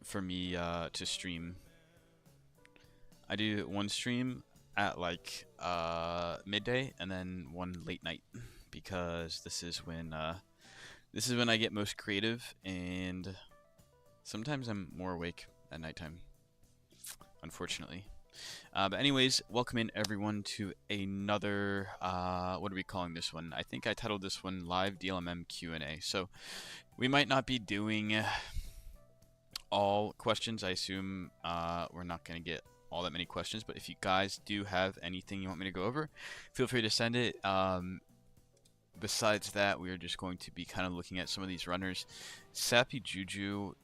for me to stream. I do one stream at like midday and then one late night because this is when I get most creative, and sometimes I'm more awake at nighttime, unfortunately. But anyways, welcome in everyone to another, what are we calling this one? I think I titled this one Live DLMM Q&A. So we might not be doing all questions. I assume we're not going to get all that many questions, but if you guys do have anything you want me to go over, feel free to send it. Besides that, we are just going to be kind of looking at some of these runners. Sappy Jiju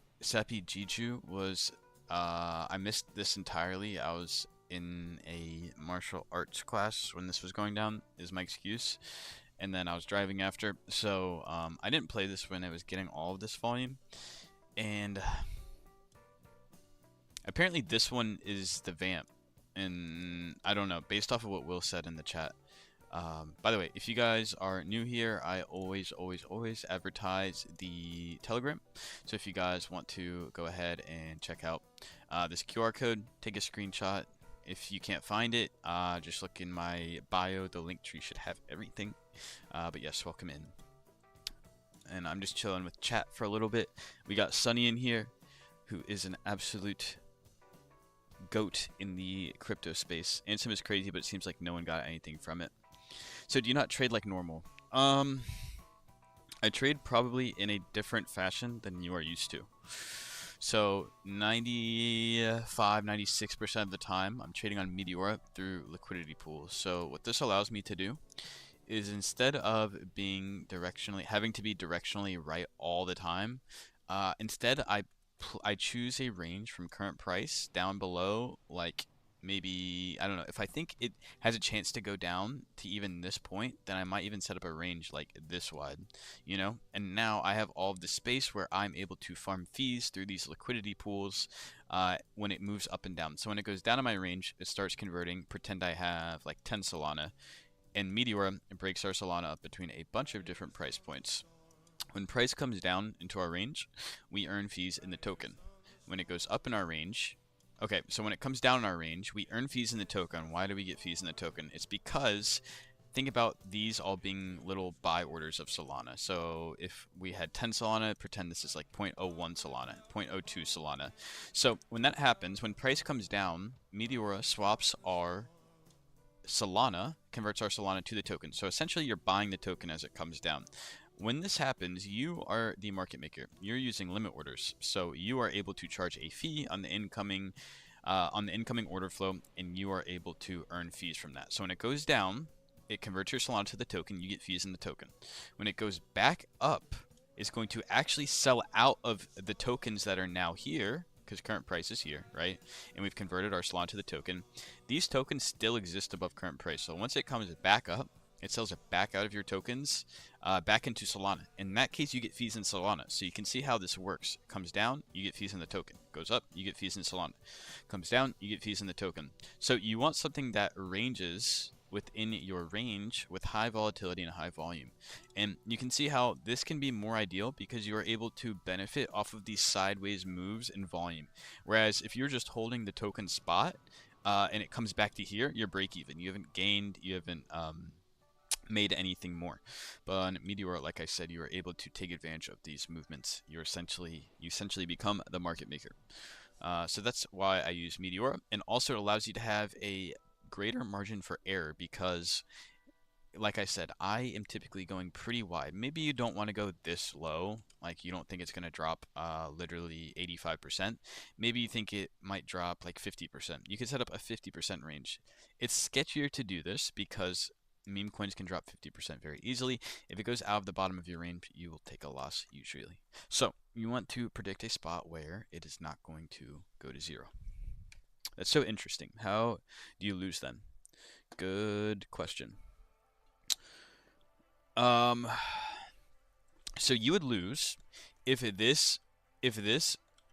was, I missed this entirely. I was in a martial arts class when this was going down, is my excuse. And then I was driving after, so I didn't play this when I was getting all of this volume. And apparently this one is the vamp, and I don't know, based off of what Will said in the chat. By the way, if you guys are new here, I always advertise the Telegram. So if you guys want to go ahead and check out this QR code, take a screenshot. If you can't find it, just look in my bio. The link tree should have everything. But yes, welcome in. And I'm just chilling with chat for a little bit. We got Sunny in here, who is an absolute goat in the crypto space. Ansem is crazy, but it seems like no one got anything from it. So do you not trade like normal? I trade probably in a different fashion than you are used to. So 96% of the time, I'm trading on Meteora through liquidity pools. So what this allows me to do is, instead of being having to be directionally right all the time, instead I choose a range from current price down below, like maybe, I don't know, if I think it has a chance to go down to even this point, then I might even set up a range like this wide, you know? And now I have all of the space where I'm able to farm fees through these liquidity pools when it moves up and down. So when it goes down in my range, it starts converting. Pretend I have like 10 Solana, and Meteora breaks our Solana up between a bunch of different price points. When price comes down into our range, we earn fees in the token. When it goes up in our range, okay, so when it comes down in our range, we earn fees in the token. Why do we get fees in the token? It's because, think about these all being little buy orders of Solana. So if we had 10 Solana, pretend this is like 0.01 Solana, 0.02 Solana. So when that happens, when price comes down, Meteora swaps our Solana, converts our Solana to the token. So essentially you're buying the token as it comes down. When this happens, you are the market maker. You're using limit orders, so you are able to charge a fee on the incoming order flow, and you are able to earn fees from that. So when it goes down, it converts your Solana to the token. You get fees in the token. When it goes back up, it's going to actually sell out of the tokens that are now here, because current price is here, right? And we've converted our Solana to the token. These tokens still exist above current price. So once it comes back up, it sells it back out of your tokens, back into Solana. In that case, you get fees in Solana. So you can see how this works. Comes down, you get fees in the token. Goes up, you get fees in Solana. Comes down, you get fees in the token. So you want something that ranges within your range with high volatility and high volume. And you can see how this can be more ideal because you are able to benefit off of these sideways moves in volume. Whereas if you're just holding the token spot and it comes back to here, you're break even. You haven't gained, you haven't made anything more. But on Meteor, like I said, you are able to take advantage of these movements. You essentially become the market maker. So that's why I use Meteor, and also it allows you to have a greater margin for error because, like I said, I am typically going pretty wide. Maybe you don't want to go this low, like you don't think it's going to drop literally 85%. Maybe you think it might drop like 50%. You can set up a 50% range. It's sketchier to do this because meme coins can drop 50% very easily. If it goes out of the bottom of your range, you will take a loss usually. So you want to predict a spot where it is not going to go to zero. That's so interesting. How do you lose then? Good question. So you would lose if this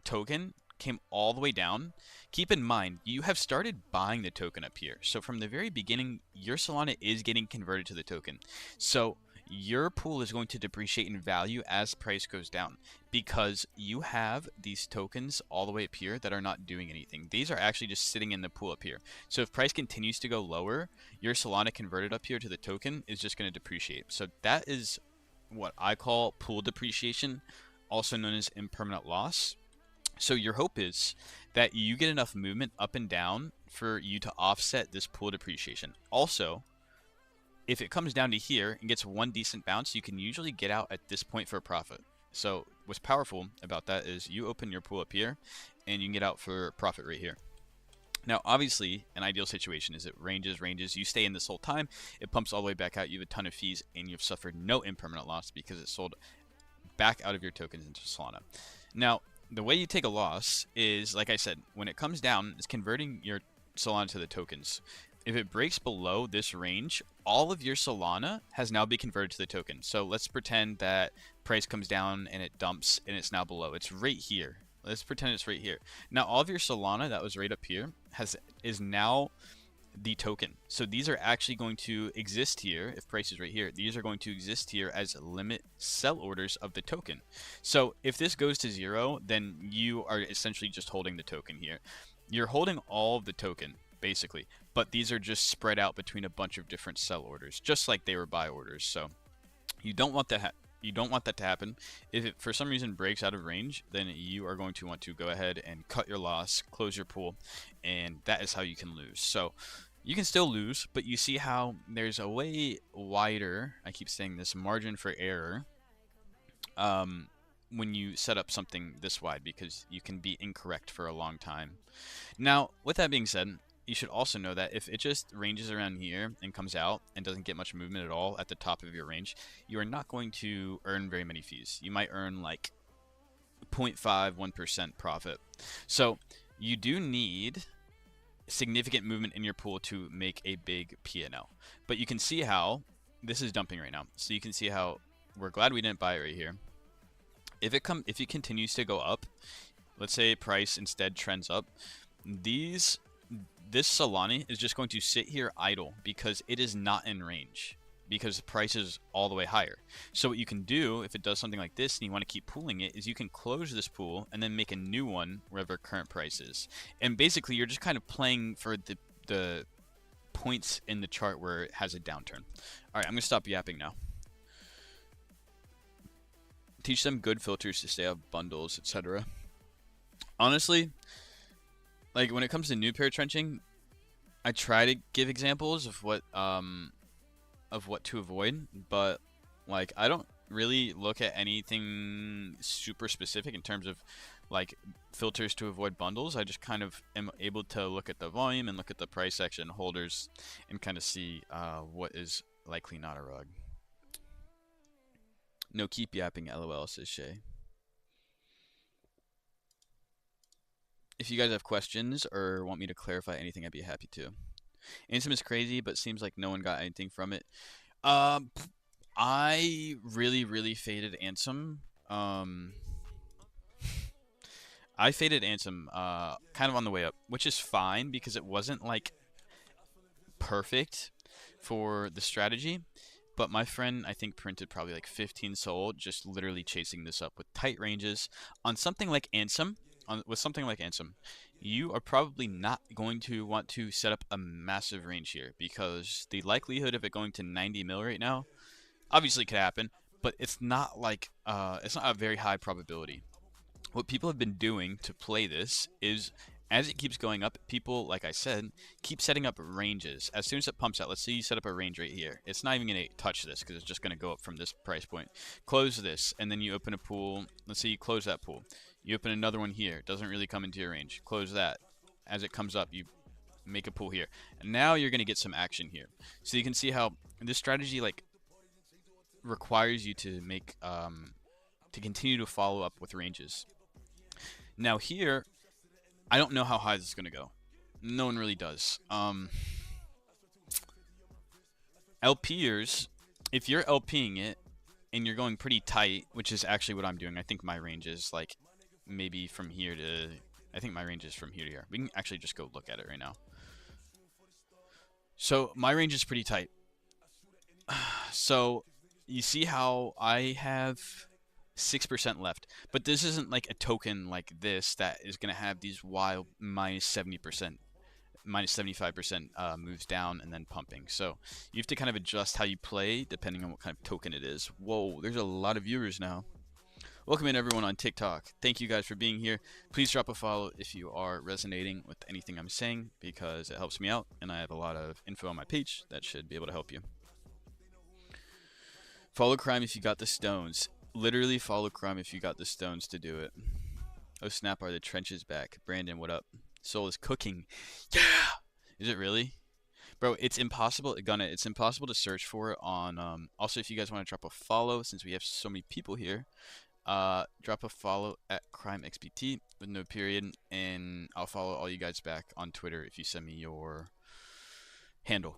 token came all the way down. Keep in mind, you have started buying the token up here. So from the very beginning, your Solana is getting converted to the token. So your pool is going to depreciate in value as price goes down because you have these tokens all the way up here that are not doing anything. These are actually just sitting in the pool up here. So if price continues to go lower, your Solana converted up here to the token is just going to depreciate. So that is what I call pool depreciation, also known as impermanent loss. So your hope is that you get enough movement up and down for you to offset this pool depreciation. Also, if it comes down to here and gets one decent bounce, you can usually get out at this point for a profit. So what's powerful about that is you open your pool up here and you can get out for profit right here. Now, obviously, an ideal situation is it ranges, you stay in this whole time, it pumps all the way back out, you have a ton of fees, and you've suffered no impermanent loss because it sold back out of your tokens into Solana. Now, the way you take a loss is, like I said, when it comes down, it's converting your Solana to the tokens. If it breaks below this range, all of your Solana has now been converted to the token. So let's pretend that price comes down and it dumps and it's now below. It's right here. Let's pretend it's right here. Now all of your Solana that was right up here is now the token. So these are actually going to exist here. If price is right here, these are going to exist here as limit sell orders of the token. So if this goes to 0, then you are essentially just holding the token here. You're holding all of the token basically, but these are just spread out between a bunch of different sell orders, just like they were buy orders. So you don't want that. You don't want that to happen. If it for some reason breaks out of range, then you are going to want to go ahead and cut your loss, close your pool, and that is how you can lose. So you can still lose, but you see how there's a way wider, I keep saying this, margin for error when you set up something this wide, because you can be incorrect for a long time. Now, with that being said, you should also know that if it just ranges around here and comes out and doesn't get much movement at all at the top of your range, you are not going to earn very many fees. You might earn like 0.5, 1% profit. So you do need significant movement in your pool to make a big P&L. But you can see how this is dumping right now. So you can see how we're glad we didn't buy it right here. If it continues to go up, let's say price instead trends up, this Solana is just going to sit here idle because it is not in range, because the price is all the way higher. So what you can do if it does something like this and you want to keep pooling it is you can close this pool and then make a new one wherever current price is. And basically you're just kind of playing for the points in the chart where it has a downturn. Alright, I'm going to stop yapping now. Teach them good filters to stay off bundles, etc. Honestly, like when it comes to new pair trenching, I try to give examples of what to avoid, but like I don't really look at anything super specific in terms of like filters to avoid bundles. I just kind of am able to look at the volume and look at the price action holders and kind of see what is likely not a rug. No, keep yapping, LOL, says Shay. If you guys have questions or want me to clarify anything, I'd be happy to. Ansem is crazy, but seems like no one got anything from it. I really faded Ansem. I faded Ansem kind of on the way up, which is fine because it wasn't like perfect for the strategy. But my friend, I think, printed probably like 15 sold, just literally chasing this up with tight ranges on something like Ansem. With something like Ansem, you are probably not going to want to set up a massive range here because the likelihood of it going to 90 mil right now obviously could happen, but it's not like it's not a very high probability. What people have been doing to play this is as it keeps going up, people, like I said, keep setting up ranges. As soon as it pumps out, let's say you set up a range right here. It's not even going to touch this because it's just going to go up from this price point. Close this, and then you open a pool. Let's say you close that pool. You open another one here. It doesn't really come into your range. Close that. As it comes up, you make a pool here. And now you're going to get some action here. So you can see how this strategy like requires you to make to continue to follow up with ranges. Now here, I don't know how high this is going to go. No one really does. LPers, if you're LPing it and you're going pretty tight, which is actually what I'm doing. I think my range is like maybe from here to, I think my range is from here to here. We can actually just go look at it right now. So my range is pretty tight. So you see how I have 6% left, but this isn't like a token like this that is gonna have these wild minus 70%, minus 75% moves down and then pumping. So you have to kind of adjust how you play depending on what kind of token it is. Whoa, there's a lot of viewers now. Welcome in everyone on TikTok. Thank you guys for being here. Please drop a follow if you are resonating with anything I'm saying, because it helps me out and I have a lot of info on my page that should be able to help you. Follow crime if you got the stones. Literally follow crime if you got the stones to do it. Oh snap, are the trenches back? Brandon, what up? Soul is cooking. Yeah! Is it really? Bro, it's impossible, Gunna, it's impossible to search for it on, also if you guys want to drop a follow, since we have so many people here, drop a follow at CrimeXBT with no period, and I'll follow all you guys back on Twitter if you send me your handle.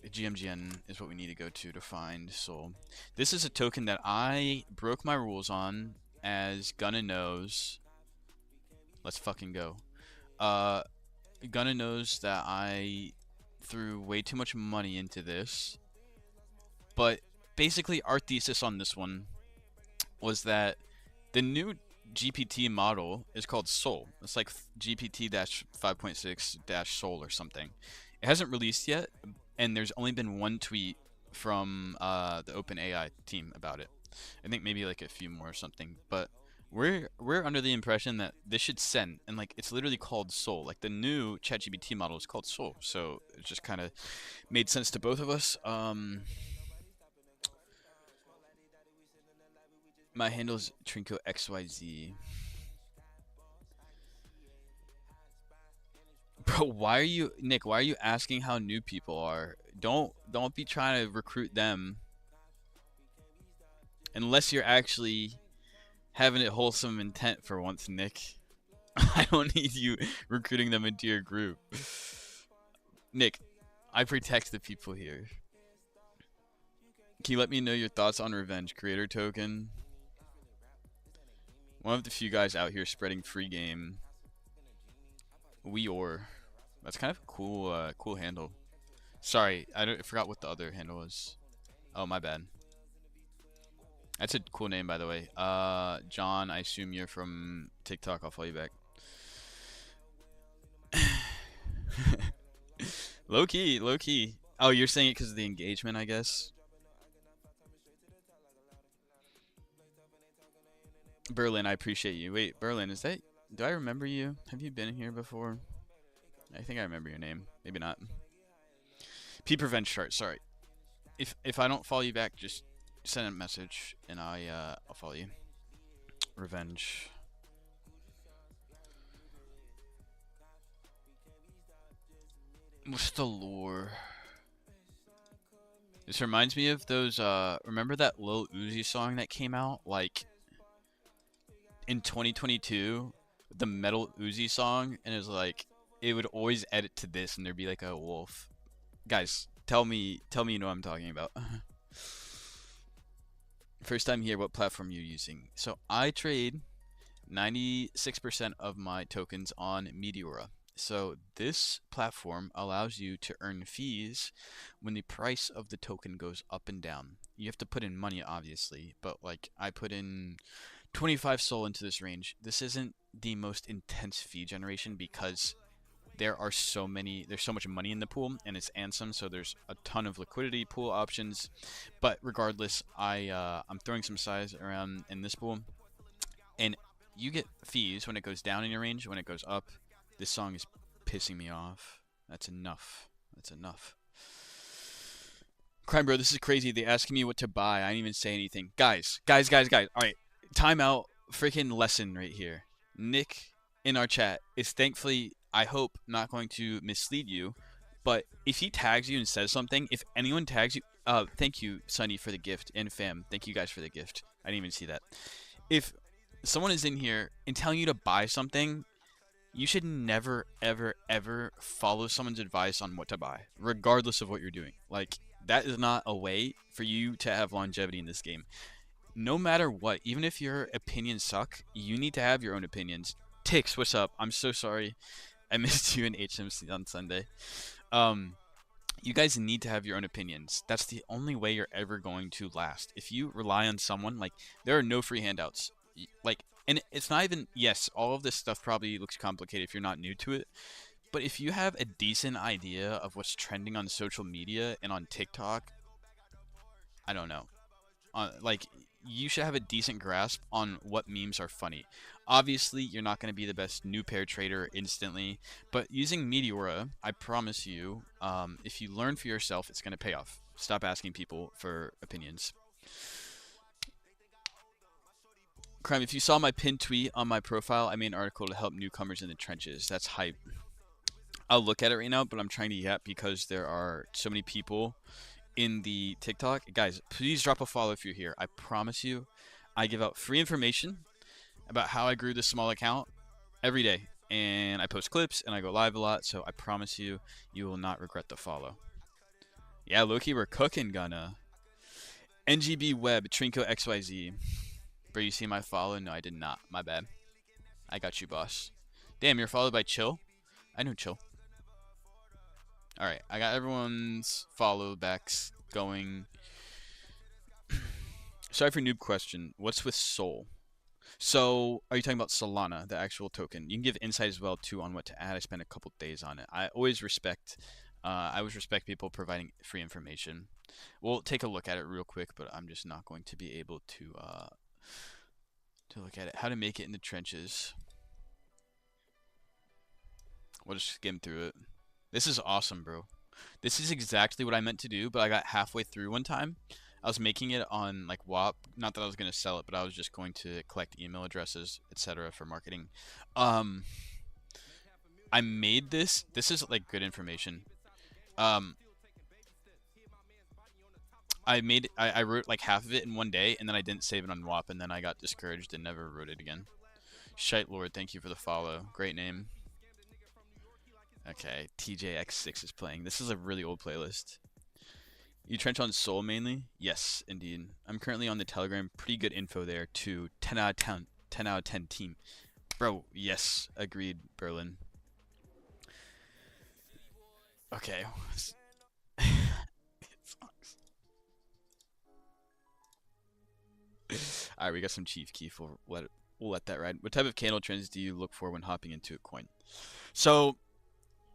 GMGN is what we need to go to find Soul. This is a token that I broke my rules on, as Gunna knows. Let's fucking go. Gunna knows that I threw way too much money into this, but basically our thesis on this one was that the new GPT model is called Soul. It's like GPT-5.6-Soul or something. It hasn't released yet, and there's only been one tweet from the OpenAI team about it. I think maybe like a few more or something, but we're under the impression that this should send, and like it's literally called Soul. Like the new ChatGPT model is called Soul, so it just kind of made sense to both of us. My handle's Trinko XYZ. Bro, why are you, Nick? Why are you asking how new people are? Don't be trying to recruit them, unless you're actually having a wholesome intent for once, Nick. I don't need you recruiting them into your group. Nick, I protect the people here. Can you let me know your thoughts on Revenge Creator Token? One of the few guys out here spreading free game. That's kind of a cool, cool handle. Sorry, I forgot what the other handle was. Oh, my bad. That's a cool name, by the way. John, I assume you're from TikTok. I'll follow you back. Low key, low key. Oh, you're saying it because of the engagement, I guess. Berlin, I appreciate you. Wait, Berlin, is that? Do I remember you? Have you been here before? I think I remember your name. Maybe not. Peep Revenge chart. Sorry. If I don't follow you back, just send a message and I'll follow you. Revenge. What's the lore? This reminds me of those. Remember that Lil Uzi song that came out like in 2022? The Metal Uzi song, and it was like it would always edit to this, and there'd be like a wolf. Guys, tell me you know what I'm talking about. First time here, what platform you're using? So I trade 96% of my tokens on Meteora. So this platform allows you to earn fees when the price of the token goes up and down. You have to put in money, obviously, but like I put in 25 Soul into this range. This isn't the most intense fee generation because there's so much money in the pool, and it's Ansem, so there's a ton of liquidity pool options. But regardless, I'm throwing some size around in this pool, and you get fees when it goes down in your range. When it goes up, this song is pissing me off. That's enough. That's enough. Crime bro, this is crazy. They asking me what to buy. I didn't even say anything. Guys. All right, timeout. Freaking lesson right here. Nick in our chat is thankfully, I hope, not going to mislead you, but if he tags you and says something, if anyone tags you, thank you, Sunny, for the gift, and fam, thank you guys for the gift. I didn't even see that. If someone is in here and telling you to buy something, you should never, ever, ever follow someone's advice on what to buy, regardless of what you're doing. Like, that is not a way for you to have longevity in this game. No matter what, even if your opinions suck, you need to have your own opinions. Tix, what's up? I'm so sorry I missed you in HMC on Sunday. You guys need to have your own opinions. That's the only way you're ever going to last. If you rely on someone, like, there are no free handouts. Like, and it's not even, yes, all of this stuff probably looks complicated if you're not new to it, but if you have a decent idea of what's trending on social media and on TikTok, I don't know. Like, you should have a decent grasp on what memes are funny. Obviously, you're not going to be the best new pair trader instantly, but using Meteora, I promise you, if you learn for yourself, it's going to pay off. Stop asking people for opinions. Crime, if you saw my pinned tweet on my profile, I made an article to help newcomers in the trenches. That's hype. I'll look at it right now, but I'm trying to yap because there are so many people in the TikTok. Guys, please drop a follow if you're here. I promise you, I give out free information about how I grew this small account every day. And I post clips and I go live a lot, so I promise you, you will not regret the follow. Yeah, Loki, we're cooking, Gunna. NGB Web, Trinko XYZ. Bro, you see my follow? No, I did not. My bad. I got you, boss. Damn, you're followed by Chill? I know Chill. Alright, I got everyone's follow backs going. Sorry for noob question. What's with Sol? So, are you talking about Solana, the actual token? You can give insight as well too on what to add. I spent a couple days on it. I always respect people providing free information. We'll take a look at it real quick, but I'm just not going to be able to look at it. How to make it in the trenches. We'll just skim through it. This is awesome, bro. This is exactly what I meant to do, but I got halfway through one time. I was making it on like WAP. Not that I was going to sell it, but I was just going to collect email addresses, etc. for marketing. I made this. This is like good information. I wrote like half of it in one day, and then I didn't save it on WAP, and then I got discouraged and never wrote it again. Shite Lord, thank you for the follow. Great name. Okay, TJX6 is playing. This is a really old playlist. You trench on Soul mainly? Yes, indeed. I'm currently on the Telegram. Pretty good info there too. 10 out of 10. 10 out of 10 team. Bro, yes. Agreed, Berlin. Okay. Alright, we got some Chief Keef. We'll let that ride. What type of candle trends do you look for when hopping into a coin? So,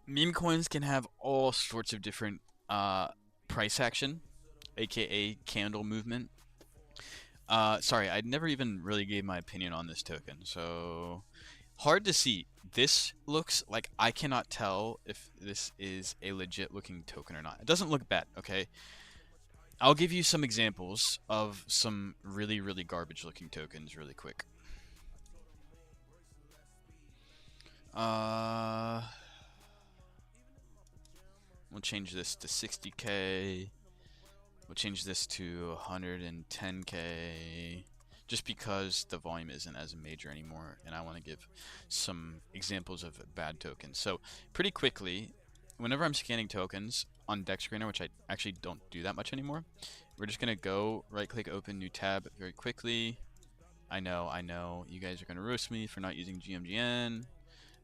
meme coins can have all sorts of different price action, aka candle movement. Sorry, I never even really gave my opinion on this token, so hard to see. This looks like I cannot tell if this is a legit looking token or not. It doesn't look bad, okay? I'll give you some examples of some really, really garbage looking tokens really quick. We'll change this to 60k. We'll change this to 110k. Just because the volume isn't as major anymore, and I want to give some examples of bad tokens. So pretty quickly, whenever I'm scanning tokens on Deck Screener, which I actually don't do that much anymore, we're just gonna go right-click, open new tab very quickly. I know, you guys are gonna roast me for not using GMGN,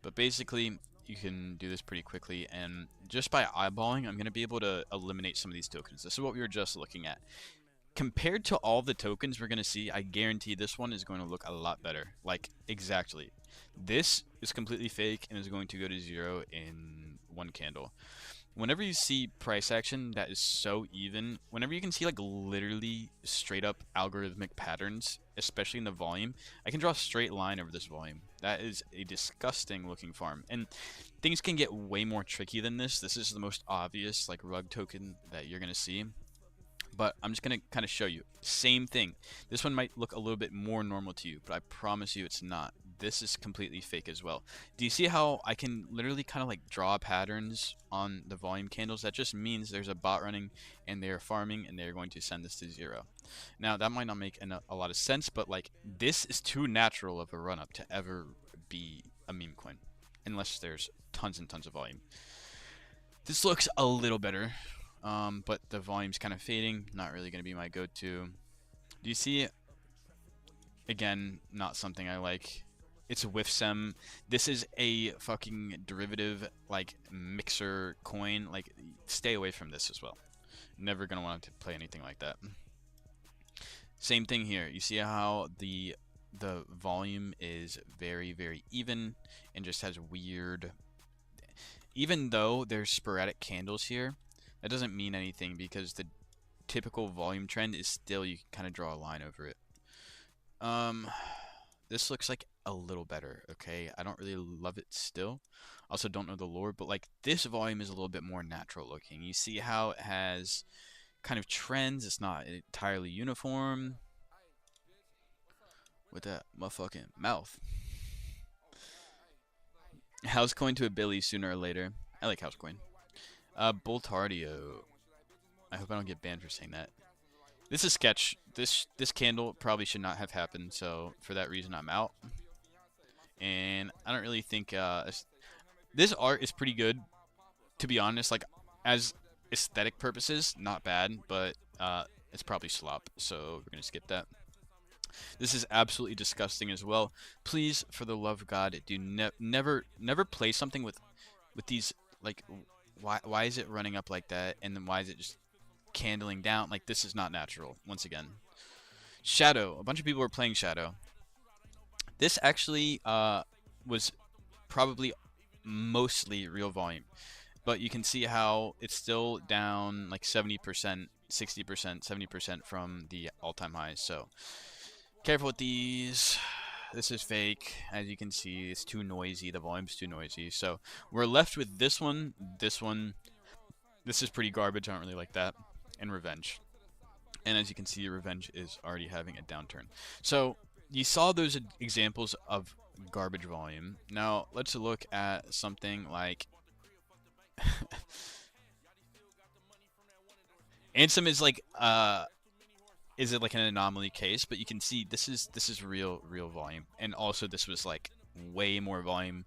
but basically you can do this pretty quickly, and just by eyeballing, I'm gonna be able to eliminate some of these tokens. This is what we were just looking at. Compared to all the tokens we're going to see, I guarantee this one is going to look a lot better. Like, exactly. This is completely fake and is going to go to 0 in one candle. Whenever you see price action that is so even, whenever you can see like literally straight up algorithmic patterns, especially in the volume, I can draw a straight line over this volume. That is a disgusting looking farm. And things can get way more tricky than this. This is the most obvious like rug token that you're going to see. But I'm just going to kind of show you. Same thing. This one might look a little bit more normal to you, but I promise you it's not. This is completely fake as well. Do you see how I can literally kind of like draw patterns on the volume candles? That just means there's a bot running and they're farming and they're going to send this to 0. Now, that might not make a lot of sense, but like this is too natural of a run up to ever be a meme coin, unless there's tons and tons of volume. This looks a little better. But the volume's kind of fading. Not really going to be my go-to. Do you see? Again, not something I like. It's a whiff sem. This is a fucking derivative, like, mixer coin. Like, stay away from this as well. Never gonna want to play anything like that. Same thing here. You see how the volume is very, very even and just has weird... Even though there's sporadic candles here, that doesn't mean anything because the typical volume trend is still, you can kind of draw a line over it. This looks like a little better, okay? I don't really love it still. Also don't know the lore, but like this volume is a little bit more natural looking. You see how it has kind of trends. It's not entirely uniform. With that motherfucking mouth. House coin to a Billy sooner or later. I like house coin. Boltardio. I hope I don't get banned for saying that. This is sketch. This candle probably should not have happened, so for that reason I'm out. And I don't really think this art is pretty good, to be honest. Like, as aesthetic purposes, not bad, but it's probably slop, so we're gonna skip that. This is absolutely disgusting as well. Please, for the love of God, do never play something with these, like, why is it running up like that, and then why is it just candling down? Like, this is not natural. Once again, Shadow. A bunch of people were playing Shadow. This actually was probably mostly real volume, but you can see how it's still down like 70%, 60%, 70% from the all-time highs. So careful with these. This is fake. As you can see, it's too noisy. The volume's too noisy. So we're left with this one, this one. This is pretty garbage. I don't really like that. And Revenge. And as you can see, Revenge is already having a downturn. So you saw those examples of garbage volume. Now let's look at something like Ansem is like is it like an anomaly case, but you can see this is real volume, and also this was like way more volume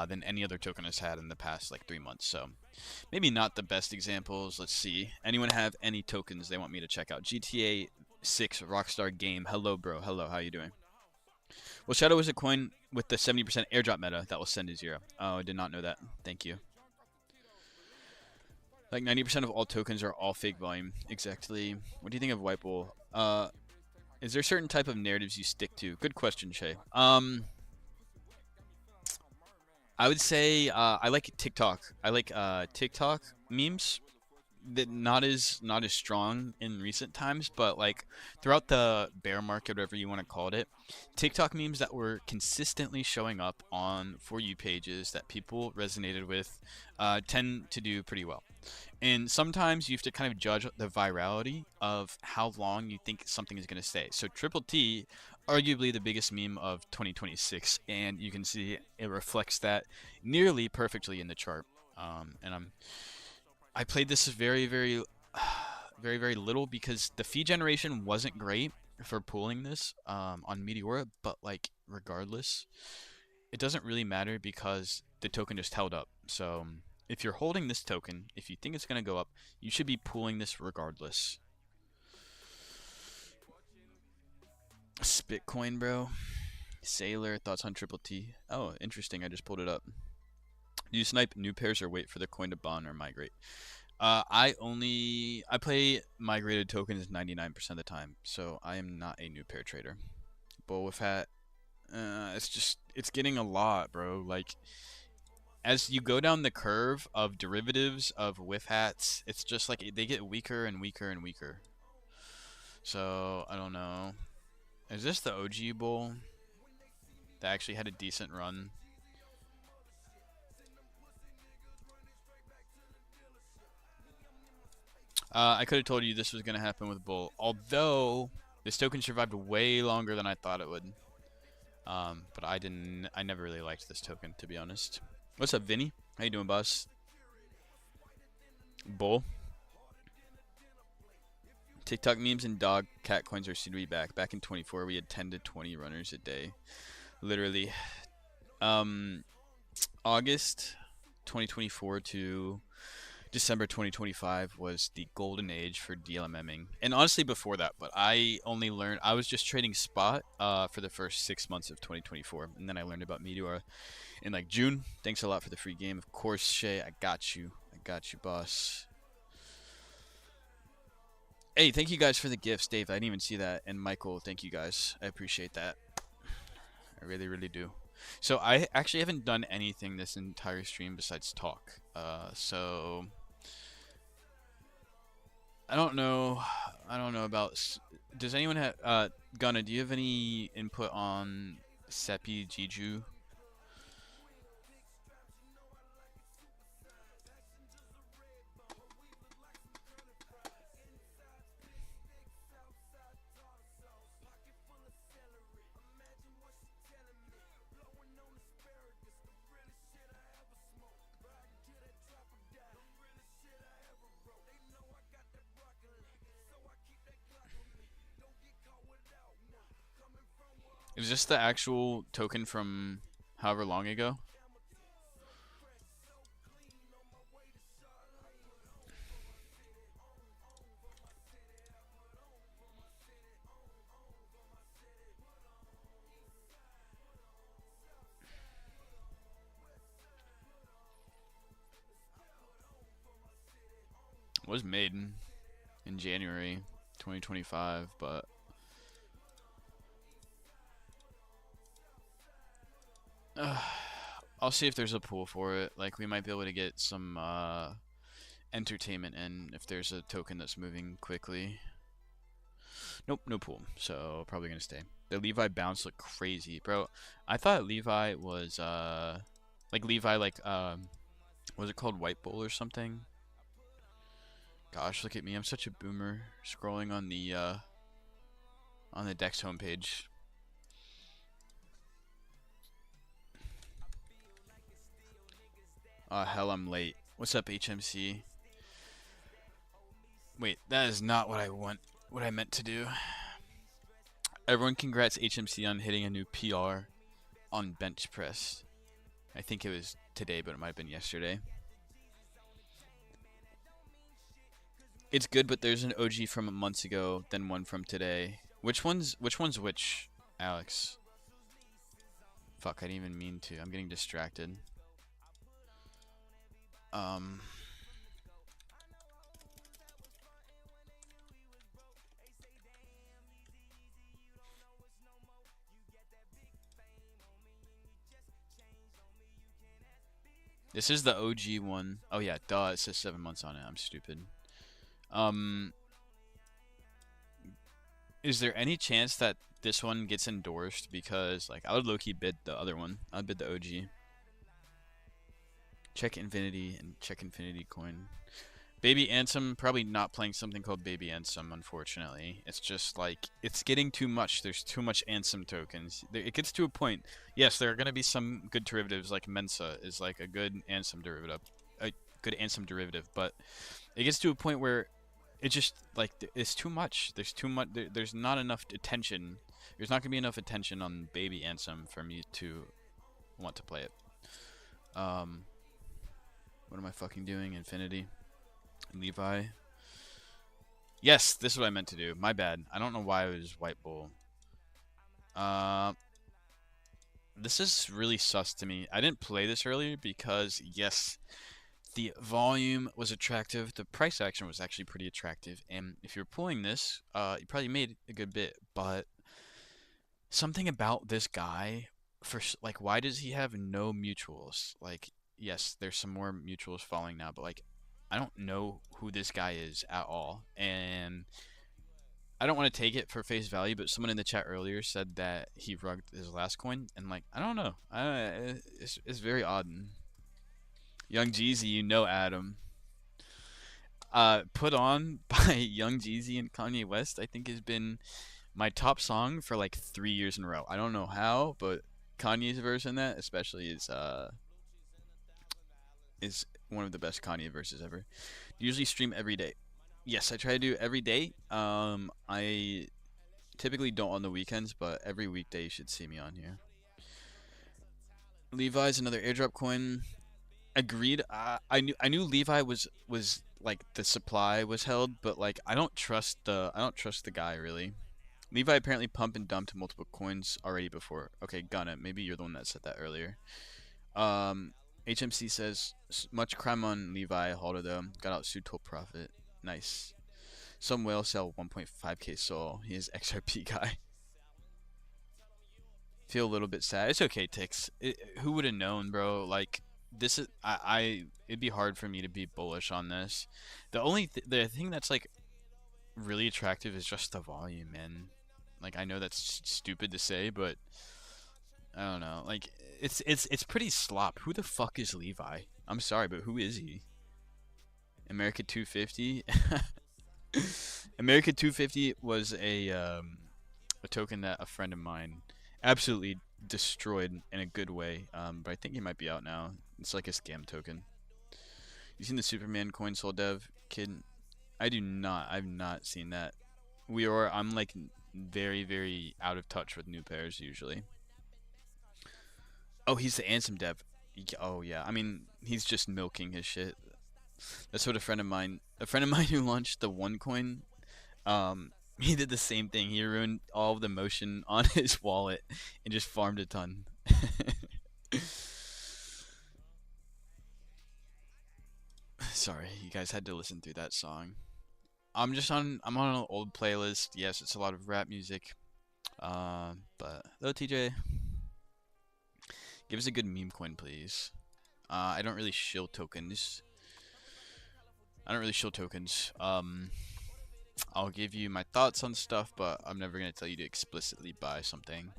than any other token has had in the past like 3 months. So maybe not the best examples. Let's see. Anyone have any tokens they want me to check out? GTA 6 Rockstar Game. Hello, bro. Hello. How you doing? Well, Shadow is a coin with the 70% airdrop meta that will send to 0. Oh, I did not know that. Thank you. Like 90% of all tokens are all fake volume. Exactly. What do you think of White Bull? Is there certain type of narratives you stick to? Good question, Shay. I would say I like TikTok. I like TikTok memes. That not as strong in recent times, but like throughout the bear market, whatever you want to call it, TikTok memes that were consistently showing up on For You pages that people resonated with tend to do pretty well. And sometimes you have to kind of judge the virality of how long you think something is going to stay. So Triple T, arguably the biggest meme of 2026, and you can see it reflects that nearly perfectly in the chart. And I played this very little because the feed generation wasn't great for pulling this on Meteora, but like regardless, it doesn't really matter because the token just held up. So if you're holding this token, if you think it's going to go up, you should be pulling this regardless. Spitcoin, bro. Sailor, thoughts on Triple T? Oh, interesting. I just pulled it up. Do you snipe new pairs or wait for the coin to bond or migrate? I play migrated tokens 99% of the time, so I am not a new pair trader. But with that, it's getting a lot, bro. Like, as you go down the curve of derivatives of whiff hats, it's just like they get weaker and weaker and weaker. So I don't know. Is this the OG bull that actually had a decent run? I could have told you this was going to happen with Bull, although this token survived way longer than I thought it would. But I never really liked this token, to be honest. What's up, Vinny? How you doing, boss? Bull. TikTok memes and dog cat coins are soon to be back. Back in 24, we had 10 to 20 runners a day. Literally. August 2024 to December 2025 was the golden age for DLMMing, and honestly before that. But I only learned I was just trading spot for the first 6 months of 2024, and then I learned about Meteor in like June. Thanks a lot for the free game, of course, Shay. I got you. I got you, boss. Hey, thank you guys for the gifts, Dave. I didn't even see that, and Michael, thank you guys. I appreciate that. I really, really do. So I actually haven't done anything this entire stream besides talk. So I don't know. I don't know about. Does anyone have? Gunna, do you have any input on Seppi Jiju? Is this the actual token from however long ago? It was made in January 2025, but I'll see if there's a pool for it. Like, we might be able to get some entertainment in if there's a token that's moving quickly. Nope, no pool. So probably gonna stay. The Levi bounce looked crazy, bro. I thought Levi was like Levi like was it called White Bull or something? Gosh, look at me. I'm such a boomer scrolling on the Dex homepage. Hell, I'm late. What's up, HMC? Wait, that is not what I want. What I meant to do. Everyone, congrats HMC on hitting a new PR on bench press. I think it was today, but it might have been yesterday. It's good, but there's an OG from months ago, then one from today. Which one's which, Alex? Fuck, I didn't even mean to. I'm getting distracted. This is the OG one. Oh yeah, duh, it says 7 months on it. I'm stupid. Is there any chance that this one gets endorsed? Because like I would low-key bid the other one. I'd bid the OG. Check Infinity and check Infinity coin. Baby Ansem, probably not playing something called Baby Ansem, unfortunately. It's just like, it's getting too much. There's too much Ansem tokens. It gets to a point. Yes, there are going to be some good derivatives, like Mensa is like a good Ansem derivative. But it gets to a point where it just, like, it's too much. There's too much. There's not enough attention. There's not going to be enough attention on Baby Ansem for me to want to play it. What am I fucking doing? Infinity. Levi. Yes, this is what I meant to do. My bad. I don't know why it was White Bull. This is really sus to me. I didn't play this earlier because, yes, the volume was attractive. The price action was actually pretty attractive. And if you're pulling this, you probably made a good bit. But something about this guy, like, why does he have no mutuals? Like, yes, there's some more mutuals falling now, but, like, I don't know who this guy is at all, and I don't want to take it for face value, but someone in the chat earlier said that he rugged his last coin, and like, I don't know. It's very odd. Young Jeezy, you know Adam. Put On by Young Jeezy and Kanye West, I think has been my top song for like 3 years in a row. I don't know how, but Kanye's verse in that especially is one of the best Kanye verses ever. Usually stream every day. Yes, I try to do every day. I typically don't on the weekends, but every weekday you should see me on here. Levi's another airdrop coin. Agreed. I knew Levi was like the supply was held, but like I don't trust the guy really. Levi apparently pumped and dumped multiple coins already before. Okay, gun it. Maybe you're the one that said that earlier. Um, HMC says much crime on Levi Halder though. Got out sued total profit. Nice. Some whale sell 1.5k soul. He is XRP guy. Feel a little bit sad. It's okay, Tix. Who would have known, bro? Like this is it'd be hard for me to be bullish on this. The thing that's like really attractive is just the volume, man. Like I know that's stupid to say, but I don't know. Like it's pretty slop. Who the fuck is Levi? I'm sorry, but who is he? America 250. America 250 was a token that a friend of mine absolutely destroyed in a good way. But I think he might be out now. It's like a scam token. You seen the Superman coin soul dev, kid? I do not. I've not seen that. I'm like very, very out of touch with new pairs usually. Oh, he's the Ansem dev. Oh yeah. I mean, he's just milking his shit. That's what a friend of mine who launched the one coin, he did the same thing. He ruined all of the motion on his wallet and just farmed a ton. Sorry, you guys had to listen through that song. I'm on an old playlist. Yes, it's a lot of rap music. But hello TJ. Give us a good meme coin, please. I don't really shill tokens. I don't really shill tokens. I'll give you my thoughts on stuff, but I'm never gonna tell you to explicitly buy something.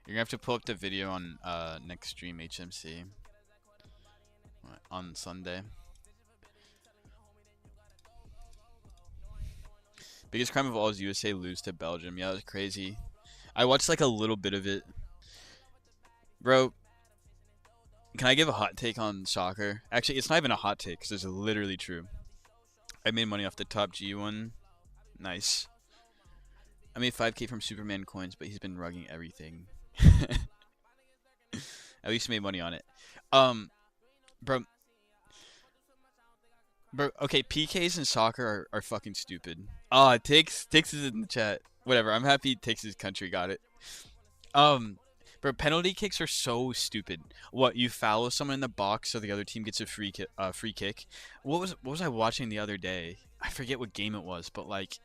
You're gonna have to pull up the video on next stream HMC on Sunday. Biggest crime of all is USA lose to Belgium. Yeah, that was crazy. I watched like a little bit of it. Bro, can I give a hot take on soccer? Actually, it's not even a hot take because it's literally true. I made money off the top G one. Nice. I made 5k from Superman coins, but he's been rugging everything. At least made money on it. Um, bro, okay, PKs in soccer are fucking stupid. Ah, Tix is in the chat. Whatever, I'm happy Tix's country got it. Um, bro, penalty kicks are so stupid. What, you foul someone in the box so the other team gets a free kick? What was I watching the other day? I forget what game it was, but like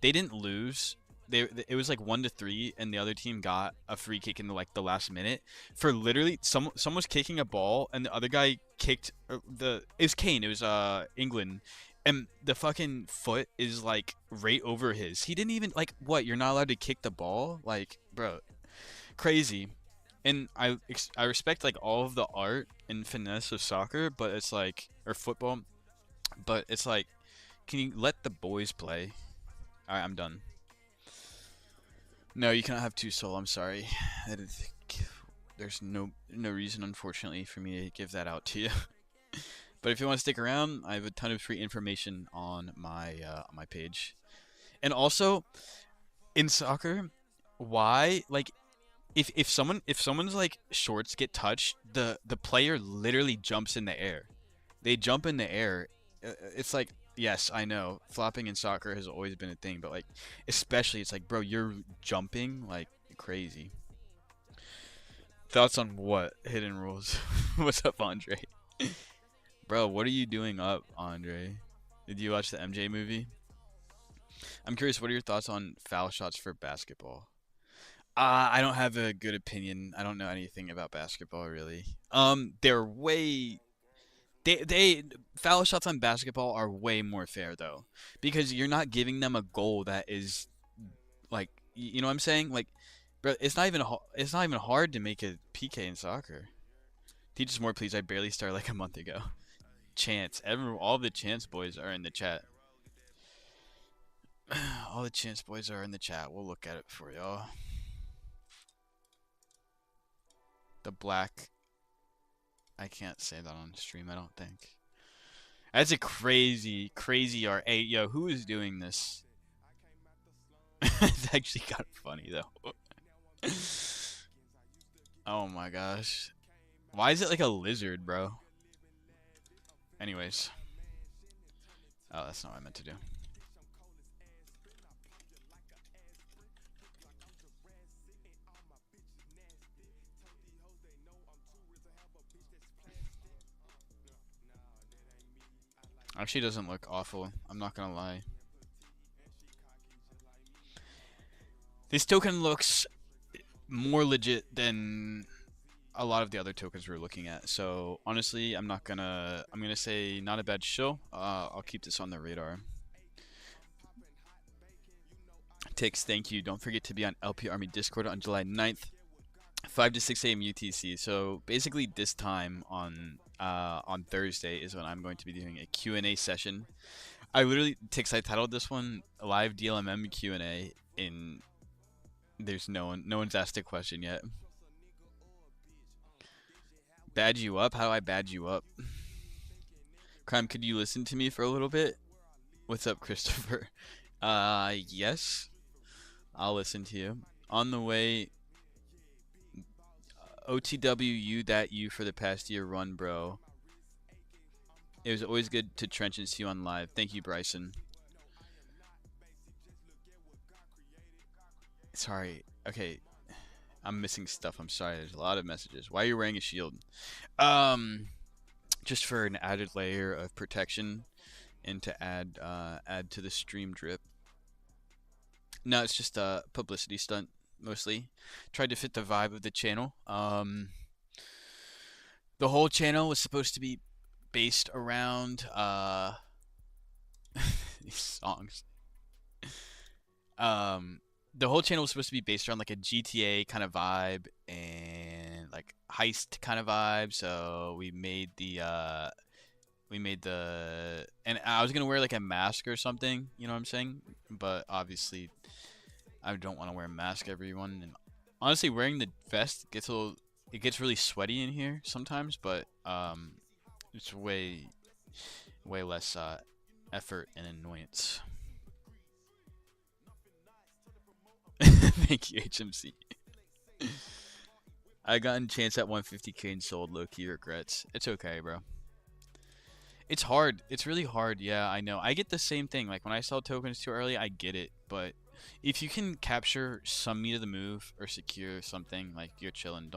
they didn't lose. It was like 1-3, and the other team got a free kick in the last minute for literally someone was kicking a ball, and the other guy kicked it was Kane. It was England, and the fucking foot is like right over his. He didn't even like what? You're not allowed to kick the ball, like bro, crazy. And I respect like all of the art and finesse of soccer, but it's like or football, but it's like, can you let the boys play? All right, I'm done. No, you cannot have two soul. I'm sorry. There's no reason, unfortunately, for me to give that out to you. But if you want to stick around, I have a ton of free information on my page. And also, in soccer, why like if someone's like shorts get touched, the player literally jumps in the air. They jump in the air. It's like, yes, I know flopping in soccer has always been a thing, but like especially it's like, bro, you're jumping like crazy. Thoughts on what hidden rules? What's up, Andre? Bro, what are you doing up, Andre? Did you watch the MJ movie? I'm curious, what are your thoughts on foul shots for basketball? I don't have a good opinion. I don't know anything about basketball really. They're way they foul shots on basketball are way more fair though, because you're not giving them a goal that is like you know what I'm saying? Like, bro, it's not even hard to make a PK in soccer. Teach us more, please. I barely started like a month ago. Chance, all the Chance boys are in the chat. All the Chance boys are in the chat. We'll look at it for y'all. The black. I can't say that on stream, I don't think. That's a crazy, crazy art. Hey, yo, who is doing this? It's actually kind of funny though. Oh my gosh. Why is it like a lizard, bro? Anyways. Oh, that's not what I meant to do. Actually doesn't look awful. I'm not gonna lie. This token looks more legit than a lot of the other tokens we're looking at. So honestly, I'm gonna say not a bad show. I'll keep this on the radar. Tix, thank you. Don't forget to be on LP Army Discord on July 9th, 5 to 6 a.m. UTC. So basically, this time on Thursday is when I'm going to be doing a Q&A session. I literally, Tix, I titled this one live DLMM Q&A. In there's no one's asked a question yet. Badge you up? How do I badge you up? Crime, could you listen to me for a little bit? What's up, Christopher? Yes. I'll listen to you. On the way, OTW that you for the past year run, bro. It was always good to trench and see you on live. Thank you, Bryson. Sorry. Okay. I'm missing stuff. I'm sorry. There's a lot of messages. Why are you wearing a shield? Um, just for an added layer of protection and to add to the stream drip. No, it's just a publicity stunt mostly. Tried to fit the vibe of the channel. The whole channel was supposed to be based around these songs. Um, the whole channel was supposed to be based around like a GTA kind of vibe and like heist kind of vibe. So we made the and I was gonna wear like a mask or something. You know what I'm saying? But obviously, I don't want to wear a mask, everyone. And honestly, wearing the vest gets a little. It gets really sweaty in here sometimes, but it's way less effort and annoyance. Thank you, HMC. I got a chance at 150k and sold low key regrets. It's okay, bro. It's hard. It's really hard. Yeah, I know. I get the same thing. Like when I sell tokens too early, I get it. But if you can capture some meat of the move or secure something, like you're chilling.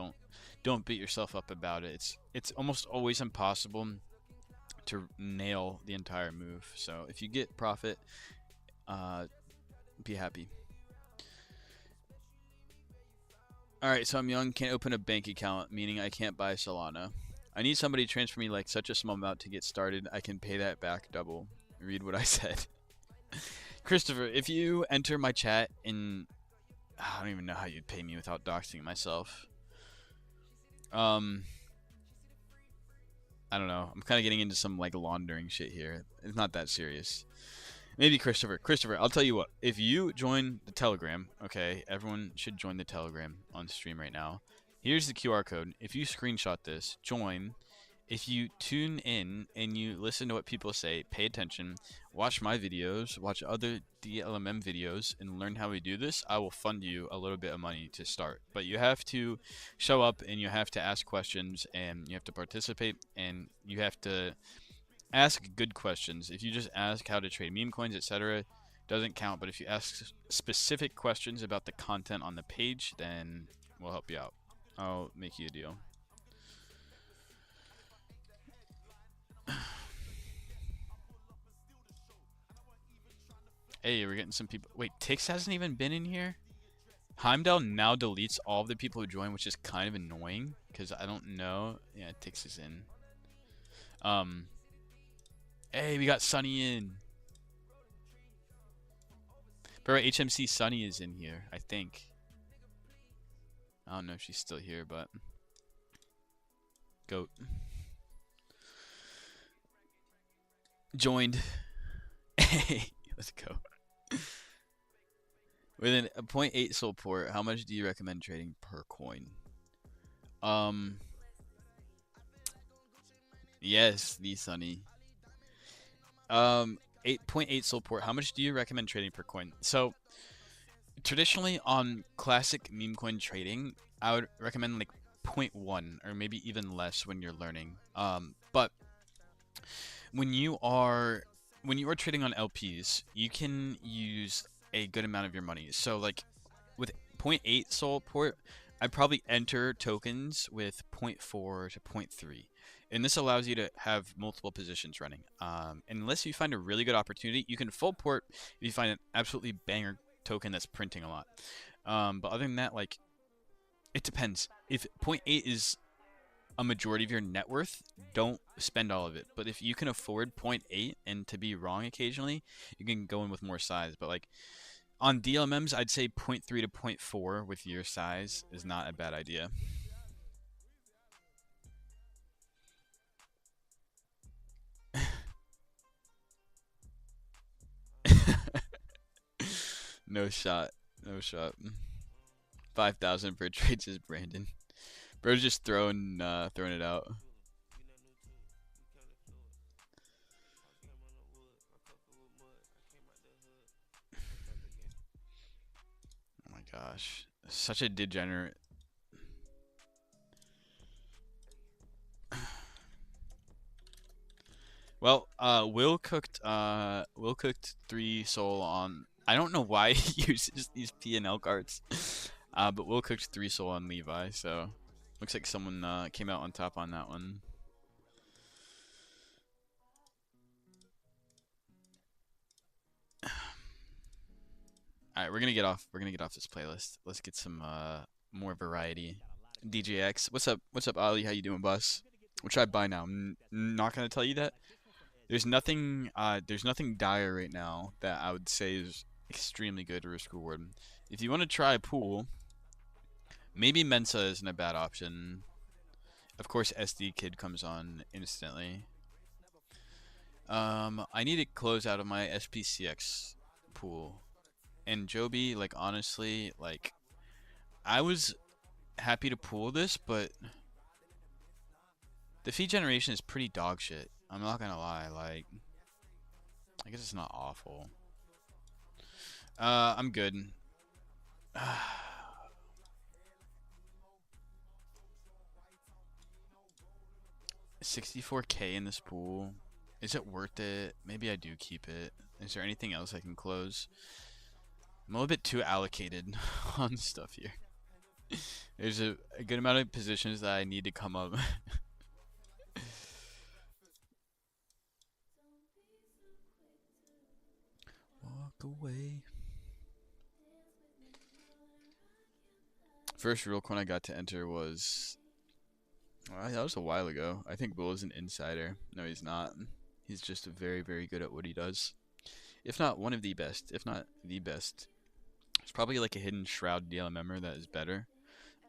Don't beat yourself up about it. It's almost always impossible to nail the entire move. So if you get profit, uh, be happy. Alright, so I'm young, can't open a bank account, meaning I can't buy Solana. I need somebody to transfer me like such a small amount to get started. I can pay that back double. Read what I said. Christopher, if you enter my chat in... I don't even know how you'd pay me without doxing myself. I don't know. I'm kind of getting into some like laundering shit here. It's not that serious. Maybe Christopher. Christopher, I'll tell you what. If you join the Telegram, okay, everyone should join the Telegram on stream right now. Here's the QR code. If you screenshot this, join. If you tune in and you listen to what people say, pay attention, watch my videos, watch other DLMM videos, and learn how we do this, I will fund you a little bit of money to start. But you have to show up and you have to ask questions and you have to participate and you have to ask good questions. If you just ask how to trade meme coins, etc., doesn't count. But if you ask specific questions about the content on the page, then we'll help you out. I'll make you a deal. Hey, we're getting some people. Wait, Tix hasn't even been in here? Heimdall now deletes all of the people who join, which is kind of annoying because I don't know. Yeah, Tix is in. Hey, we got Sunny in. Bro, HMC Sunny is in here, I think. I don't know if she's still here, but goat joined. Hey, let's go. With a 0.8 soul port, how much do you recommend trading per coin? Yes, the Sunny. 8.8 soul port. How much do you recommend trading per coin? So traditionally on classic meme coin trading, I would recommend like zero point 0.1 or maybe even less when you're learning. But when you are trading on LPs, you can use a good amount of your money. So like with zero point 0.8 soul port, I'd probably enter tokens with zero point 0.4 to zero point 0.3. And this allows you to have multiple positions running. And unless you find a really good opportunity, you can full port if you find an absolutely banger token that's printing a lot. But other than that, like, it depends. If zero point 0.8 is a majority of your net worth, don't spend all of it. But if you can afford zero point 0.8 and to be wrong occasionally, you can go in with more size. But like on DLMMs, I'd say zero point 0.3 to zero point 0.4 with your size is not a bad idea. No shot. No shot. 5,000 per trade, says Brandon. Bro's just throwing it out. Oh my gosh. Such a degenerate. Well, Will cooked 3 soul on, I don't know why he uses these P&L cards. But Will cooked 3 soul on Levi, so looks like someone came out on top on that one. All right, we're gonna get off. We're gonna get off this playlist. Let's get some more variety. DJX, what's up? What's up, Ali? How you doing, boss? What should I buy now? I'm not gonna tell you that. There's nothing. There's nothing dire right now that I would say is extremely good risk reward. If you want to try a pool, maybe Mensa isn't a bad option. Of course, SD Kid comes on instantly. I need to close out of my SPCX pool. And Joby, like honestly, like I was happy to pool this, but the feed generation is pretty dog shit. I'm not gonna lie, like I guess it's not awful. I'm good. 64K in this pool. Is it worth it? Maybe I do keep it. Is there anything else I can close? I'm a little bit too allocated on stuff here. There's a good amount of positions that I need to come up. Walk away. First real coin I got to enter was that was a while ago. I think Will is an insider. No, he's not. He's just very, very good at what he does. If not one of the best, if not the best. It's probably like a hidden shroud DLMMer that is better.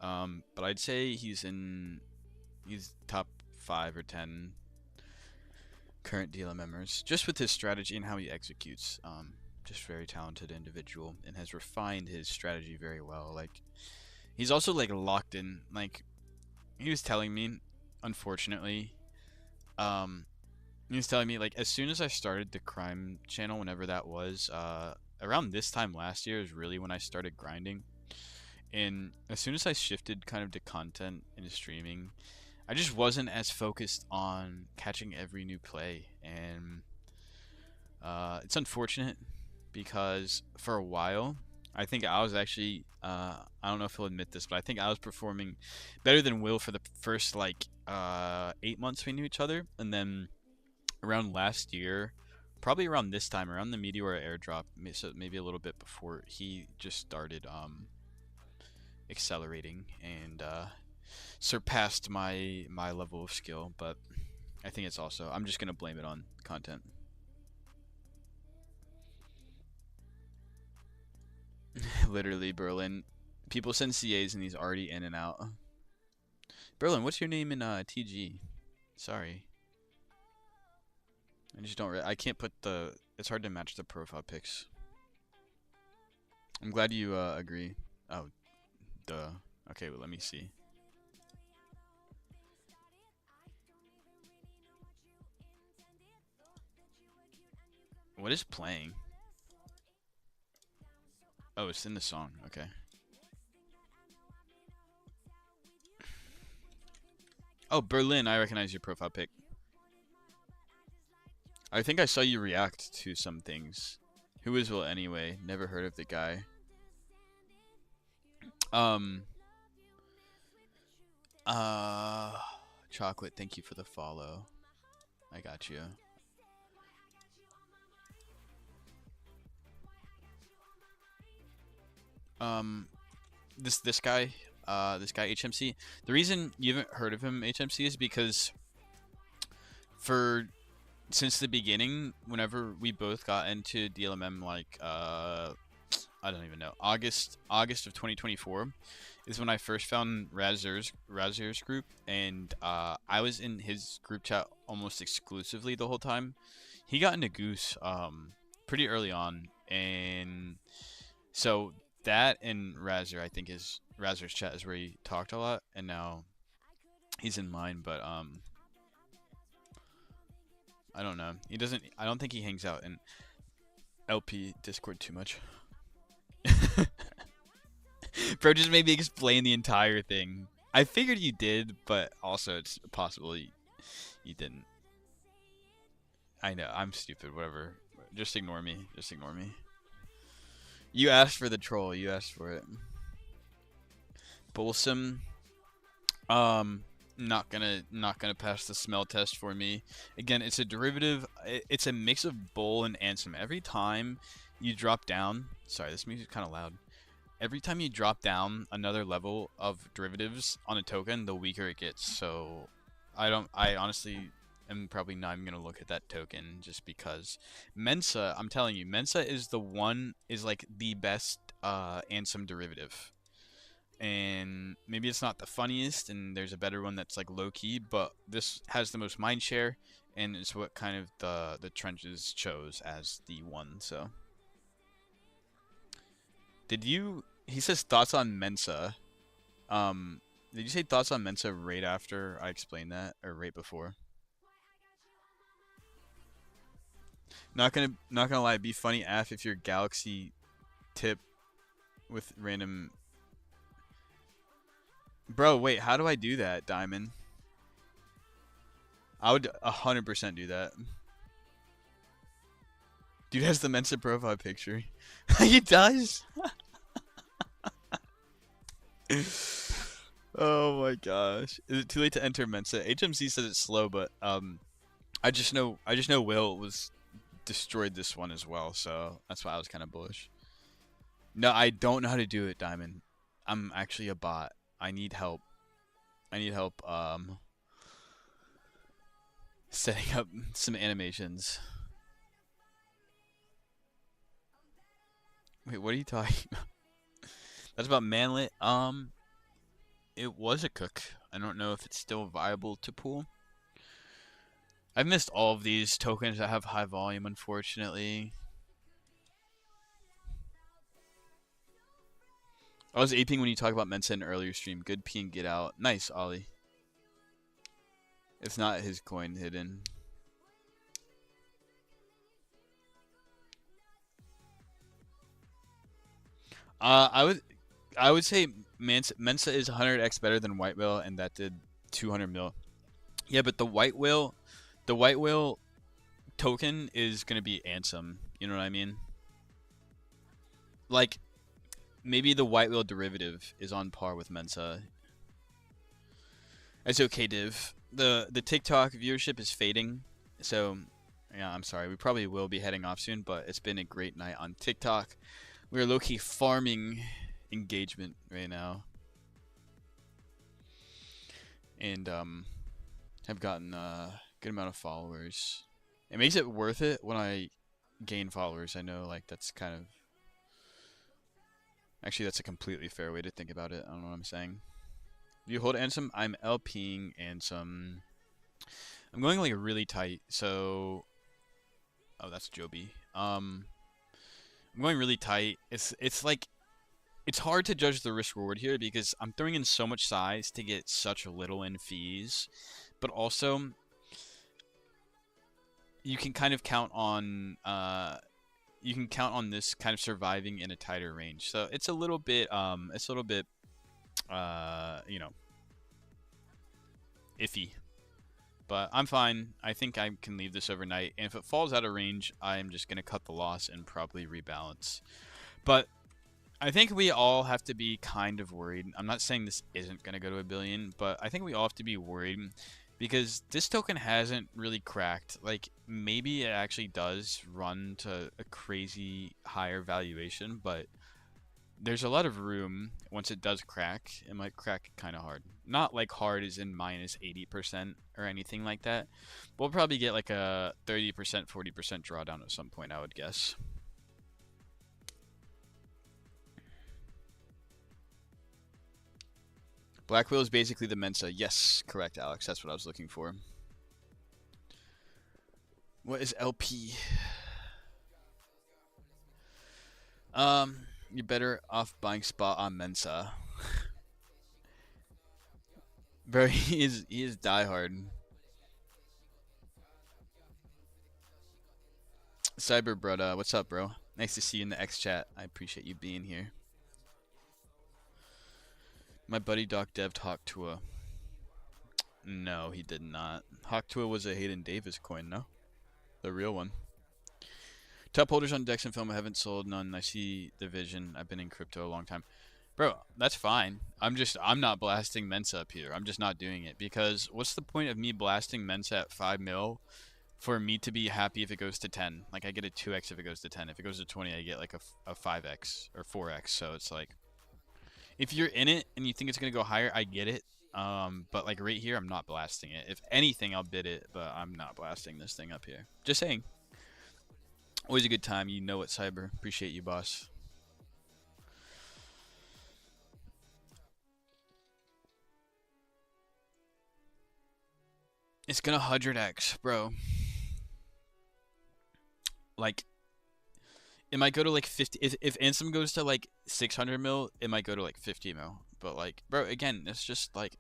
But I'd say he's top 5 or 10 current DLMMers just with his strategy and how he executes. Just very talented individual and has refined his strategy very well. Like he's also like locked in. Like he was telling me, unfortunately, he was telling me like as soon as I started the crime channel, whenever that was, around this time last year is really when I started grinding. And as soon as I shifted kind of to content and streaming, I just wasn't as focused on catching every new play, and it's unfortunate because for a while, I think I was actually, I don't know if he'll admit this, but I think I was performing better than Will for the first like 8 months we knew each other, and then around last year, probably around this time, around the Meteor airdrop, so maybe a little bit before, he just started accelerating and surpassed my level of skill. But I think it's also, I'm just gonna blame it on content. Literally, Berlin. People send CAs and he's already in and out. Berlin, what's your name in TG? Sorry. I just don't. I can't put the. It's hard to match the profile pics. I'm glad you agree. Oh, duh. Okay, well, let me see. What is playing? Oh, it's in the song. Okay. Oh, Berlin, I recognize your profile pic. I think I saw you react to some things. Who is Will anyway? Never heard of the guy. Um, uh, Chocolate, thank you for the follow. I got you. This guy, HMC. The reason you haven't heard of him, HMC, is because since the beginning, whenever we both got into DLMM, like I don't even know, August of 2024 is when I first found Razer's group, and I was in his group chat almost exclusively the whole time. He got into Goose pretty early on, and so that and Razer, I think, is Razer's chat is where he talked a lot, and now he's in mine. But I don't know. He doesn't. I don't think he hangs out in LP Discord too much. Bro, just maybe explain the entire thing. I figured you did, but also it's possible you didn't. I know. I'm stupid. Whatever. Just ignore me. Just ignore me. You asked for the troll. You asked for it. Bolsum. Not gonna pass the smell test for me. Again, it's a derivative. It's a mix of Bull and Ansem. Every time you drop down, sorry, this music's kind of loud. Every time you drop down another level of derivatives on a token, the weaker it gets. So I honestly am probably not even gonna look at that token just because Mensa. I'm telling you, Mensa is like the best Ansem derivative. And maybe it's not the funniest, and there's a better one that's like low-key, but this has the most mind share, and it's what kind of the trenches chose as the one. So he says thoughts on Mensa. Did you say thoughts on Mensa right after I explained that, or right before? Not gonna lie, be funny af if your Galaxy tip with random. Bro, wait, how do I do that, Diamond? I would 100% do that. Dude has the Mensa profile picture. He does? Oh my gosh. Is it too late to enter Mensa? HMC says it's slow, but I just know Will was destroyed this one as well, so that's why I was kind of bullish. No, I don't know how to do it, Diamond. I'm actually a bot. I need help. I need help setting up some animations. Wait, what are you talking about? That's about Manlet. It was a cook. I don't know if it's still viable to pool. I've missed all of these tokens that have high volume, unfortunately. I was aping when you talk about Mensa in an earlier stream. Good P and get out. Nice, Ollie. It's not his coin hidden. I would say Mensa is 100x better than White Whale, and that did 200 mil. Yeah, but the White Whale token is gonna be Ansem. You know what I mean? Like, maybe the White Whale derivative is on par with Mensa. It's okay, Div. The TikTok viewership is fading, so yeah, I'm sorry. We probably will be heading off soon, but it's been a great night on TikTok. We're low-key farming engagement right now, and have gotten a good amount of followers. It makes it worth it when I gain followers. I know, like, that's kind of actually that's a completely fair way to think about it. I don't know what I'm saying. If you hold Ansem, I'm LPing Ansem. I'm going like really tight, so oh, that's Joby. I'm going really tight. It's like it's hard to judge the risk reward here because I'm throwing in so much size to get such little in fees, but also you can kind of count on this kind of surviving in a tighter range. So it's a little bit you know, iffy. But I'm fine. I think I can leave this overnight. And if it falls out of range, I'm just going to cut the loss and probably rebalance. But I think we all have to be kind of worried. I'm not saying this isn't going to go to a billion, but I think we all have to be worried because this token hasn't really cracked. Like, maybe it actually does run to a crazy higher valuation, but there's a lot of room once it does crack. It might crack kind of hard. Not like hard as in minus 80% or anything like that. We'll probably get like a 30%, 40% drawdown at some point, I would guess. Black Whale is basically the Mensa. Yes, correct, Alex. That's what I was looking for. What is LP? You're better off buying spot on Mensa. Bro, he is diehard. Cyber brother, what's up, bro? Nice to see you in the X chat. I appreciate you being here. My buddy Doc Dev Hawk Tua. No, he did not. Hawk Tua was a Hayden Davis coin, no? The real one. Top holders on Dex and Film. I haven't sold none. I see the vision. I've been in crypto a long time. Bro, that's fine. I'm not blasting Mensa up here. I'm just not doing it because what's the point of me blasting Mensa at 5 mil for me to be happy if it goes to 10? Like, I get a 2x if it goes to 10. If it goes to 20, I get like a 5x or 4x. So it's like, if you're in it and you think it's going to go higher, I get it. But like right here, I'm not blasting it. If anything, I'll bid it, but I'm not blasting this thing up here. Just saying. Always a good time. You know it, Cyber. Appreciate you, boss. It's gonna 100x, bro. Like, it might go to like 50. If Ansem goes to like 600 mil, it might go to like 50 mil. But like, bro, again, it's just like,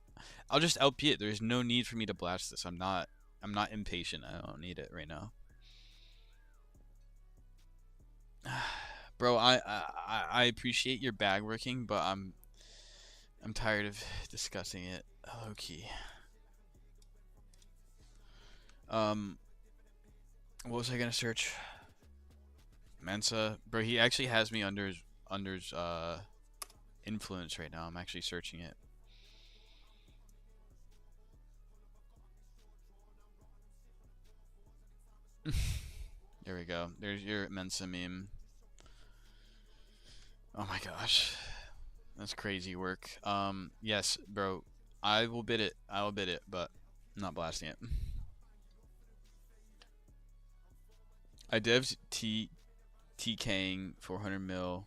I'll just LP it. There's no need for me to blast this. I'm not impatient. I don't need it right now. Bro, I appreciate your bag working, but I'm tired of discussing it. Low key. What was I gonna search? Mensa, bro. He actually has me under his influence right now. I'm actually searching it. There we go. There's your Mensa meme. Oh my gosh. That's crazy work. Yes, bro. I will bid it. I will bid it, but I'm not blasting it. I devs TKing 400 mil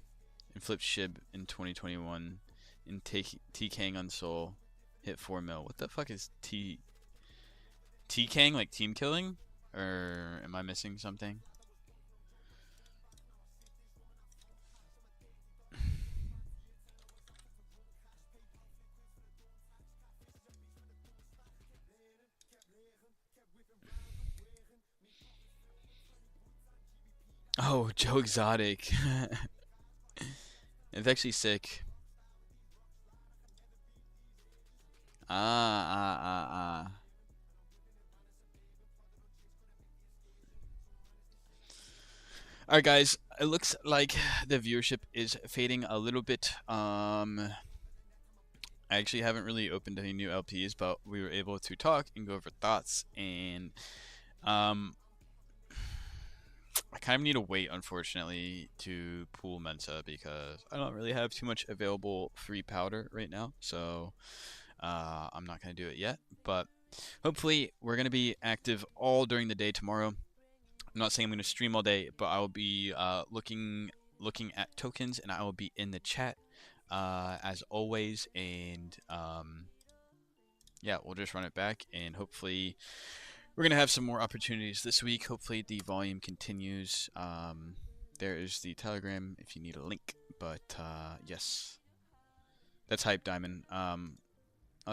and flipped SHIB in 2021 and TKing on Soul hit 4 mil. What the fuck is TKing, like team killing? Or am I missing something? Oh, Joe Exotic. It's actually sick. Ah. Alright guys, it looks like the viewership is fading a little bit. I actually haven't really opened any new LPs, but we were able to talk and go over thoughts, and I kind of need to wait, unfortunately, to pool Mensa because I don't really have too much available free powder right now, so I'm not going to do it yet, but hopefully we're going to be active all during the day tomorrow. I'm not saying I'm going to stream all day, but I will be looking at tokens, and I will be in the chat as always. And yeah, we'll just run it back, and hopefully we're going to have some more opportunities this week. Hopefully the volume continues. There is the Telegram if you need a link, but yes, that's Hype Diamond. I'll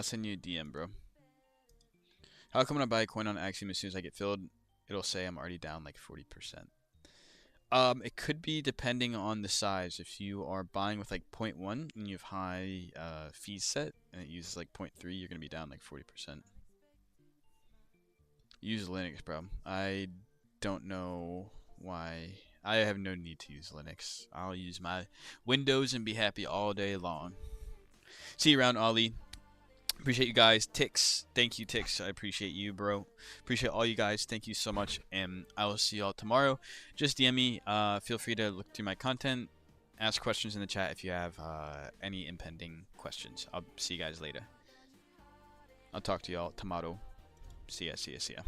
send you a DM, bro. How come when I buy a coin on Axiom as soon as I get filled, it'll say I'm already down like 40%. It could be depending on the size. If you are buying with like 0.1 and you have high fees set and it uses like 0.3, you're gonna be down like 40%. Use Linux, bro. I don't know why. I have no need to use Linux. I'll use my Windows and be happy all day long. See you around, Ollie. Appreciate you guys. Tix, thank you, Tix. I appreciate you, bro. Appreciate all you guys. Thank you so much, and I will see y'all tomorrow. Just DM me. Feel free to look through my content. Ask questions in the chat if you have any impending questions. I'll see you guys later. I'll talk to y'all tomorrow. See ya, see ya, see ya.